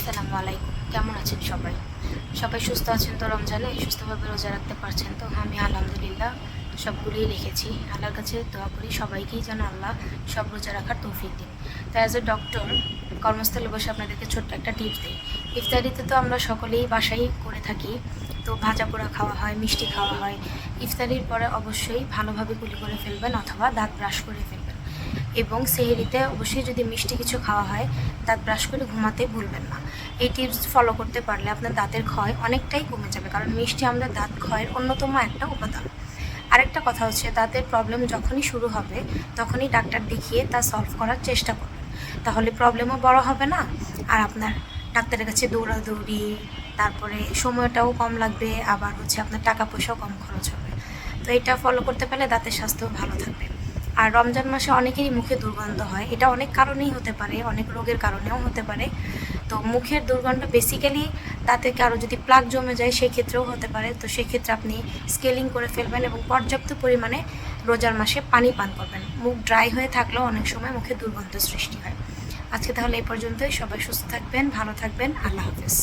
আসসালামু আলাইকুম। কেমন আছেন সবাই? সবাই সুস্থ আছেন তো? রমজানে সুস্থভাবে রোজা রাখতে পারছেন তো? আমি আলহামদুলিল্লাহ সবগুলোই রেখেছি। আল্লাহর কাছে দোয়া করি সবাইকেই যেন আল্লাহ সব রোজা রাখার তৌফিক দিন। তো অ্যাজ এ ডক্টর কর্মস্থলে বসে আপনাদেরকে ছোট্ট একটা টিপস দিই। ইফতারিতে তো আমরা সকলেই বাসায় করে থাকি, তো ভাজা পোড়া খাওয়া হয়, মিষ্টি খাওয়া হয়। ইফতারির পরে অবশ্যই ভালোভাবে কুলি করে ফেলবেন অথবা দাঁত ব্রাশ করে ফেলবেন। এবং সেহরিতে অবশ্যই যদি মিষ্টি কিছু খাওয়া হয়, দাঁত ব্রাশ করে ঘুমাতে ভুলবেন না। এই টিপস ফলো করতে পারলে আপনার দাঁতের ক্ষয় অনেকটাই কমে যাবে, কারণ মিষ্টি আমাদের দাঁত ক্ষয়ের অন্যতম একটা উপাদান। আরেকটা কথা হচ্ছে, দাঁতের প্রবলেম যখনই শুরু হবে তখনই ডাক্তার দেখিয়ে তা সলভ করার চেষ্টা করবেন। তাহলে প্রবলেমও বড় হবে না, আর আপনার ডাক্তারের কাছে দৌড়াদৌড়ি, তারপরে সময়টাও কম লাগবে, আবার হচ্ছে আপনার টাকা পয়সাও কম খরচ হবে। তো এটা ফলো করতে পারলে দাঁতের স্বাস্থ্য ভালো থাকবে। আর রমজান মাসে অনেকেরই মুখে দুর্গন্ধ হয়, এটা অনেক কারণেই হতে পারে, অনেক রোগের কারণেও হতে পারে। তো মুখের দুর্গন্ধ বেসিক্যালি তাতে কারো যদি প্লাক জমে যায় সেই ক্ষেত্রেও হতে পারে। তো সেক্ষেত্রে আপনি স্কেলিং করে ফেলবেন এবং পর্যাপ্ত পরিমাণে রোজার মাসে পানি পান করবেন। মুখ ড্রাই হয়ে থাকলেও অনেক সময় মুখে দুর্গন্ধ সৃষ্টি হয়। আজকে তাহলে এই পর্যন্তই। সবাই সুস্থ থাকবেন, ভালো থাকবেন। আল্লাহ হাফেজ।